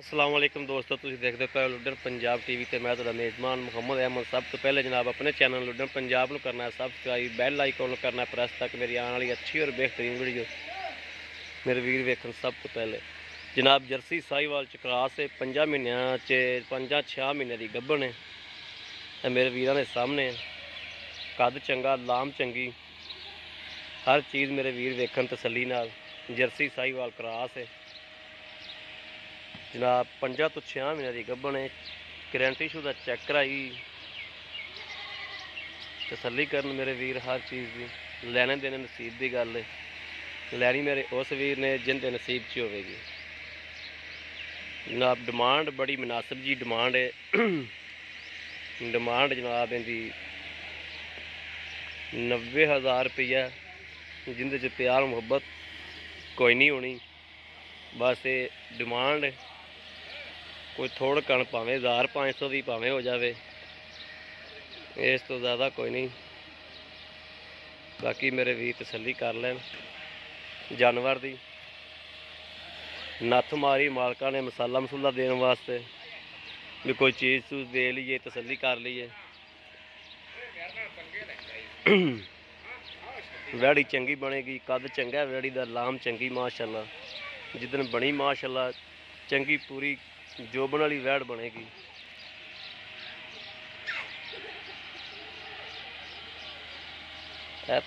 अस्सलाम वालेकुम दोस्तों, तुसीं देखते पे लुडन पंजाब टीवी ते मैं तुहाडा मेज़बान मुहम्मद अहमद। सब तो पहले जनाब अपने चैनल लुडन पंजाब नूं करना है सबसक्राइब, बैल आइकन करना है प्रेस तक मेरी आने वाली अच्छी और बेहतरीन वीडियो मेरे वीर वेखन। सब तो पहले जनाब जर्सी साहिवाल च क्रॉस है, 5 महीनों च 5-6 महीने की गब्बन है। मेरे वीरां दे सामने कद चंगा, लाम चंगी, हर चीज़ मेरे वीर वेखन तसल्ली नाल। जर्सी साहिवाल क्रॉस है जनाब, 5 तो 6 महीने की गब्बन है। गारंटी शुदा चेक कराई, तसल्ली करन मेरे वीर हर चीज़ की। लैने देने नसीब की गल है, लैनी मेरे उस वीर ने जिंदे नसीब च होगी। जनाब डिमांड बड़ी मुनासिब जी डिमांड है। डिमांड जनाब इनकी 90,000 रुपया, जिंदे च प्यार मुहब्बत कोई नहीं होनी। बस ये डिमांड है, कोई थोड़ कण भावें 1500 की भावें हो जाए, इस तो ज़्यादा कोई नहीं। बाकी मेरे वीर तसल्ली कर लैन। जानवर की नत्थ मारी मालका ने मसाला मसूला देने वास्ते भी कोई चीज़ चूज़ दे लीए, तसल्ली कर लीए। वैड़ी चंगी बनेगी, कद चंगा वैड़ी दा, लाम चंगी माशाअल्लाह। जिदन बनी माशाअल्लाह चंगी पूरी जोबन वाली वैड़ बनेगी।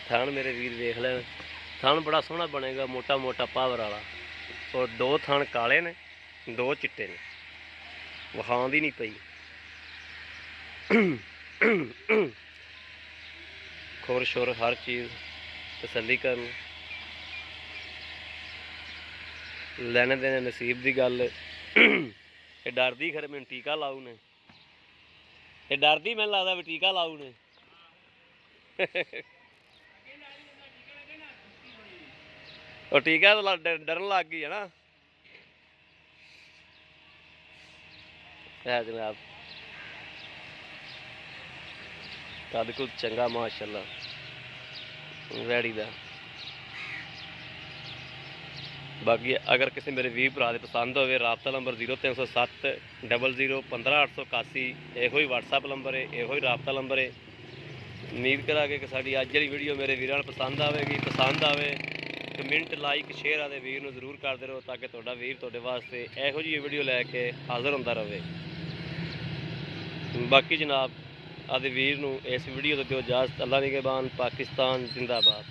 थान मेरे वीर देख लें, थान बड़ा सोहना बनेगा, मोटा मोटा पावर वाला। और 2 थान काले ने, 2 चिट्टे ने, वखांदी नहीं पई। खुर शुर हर चीज़ तसल्ली कर लैने देने नसीब की गल। ये डरदी खरे मैंने टीका लाऊ ने, ये डरदी मैंने लगता भी टीका लाऊ ने। और टीका तो डरन लग गई है ना। है जनाब कद कुद चंगा माशाअल्लाह वैड़ी दा। बाकी अगर किसी मेरे वीर भरा दे पसंद हो, राबता नंबर 0307 00 15 881, यो व्हाट्सएप नंबर है, यो राबता नंबर है। उम्मीद करा कि साड़ी अज वाली वीडियो मेरे वीरां नूं पसंद आएगी। पसंद आए कमेंट लाइक शेयर आदे वीर नूं जरूर करते रहो, ताकि तुहाडा वीर तुहाडे वास्ते इहो जी वीडियो लैके हाज़र होंदा रहे। बाकी जनाब आदे वीर नूं इस वीडियो तो दिओ इजाज़त। अल्लाह निगहबान, पाकिस्तान जिंदाबाद।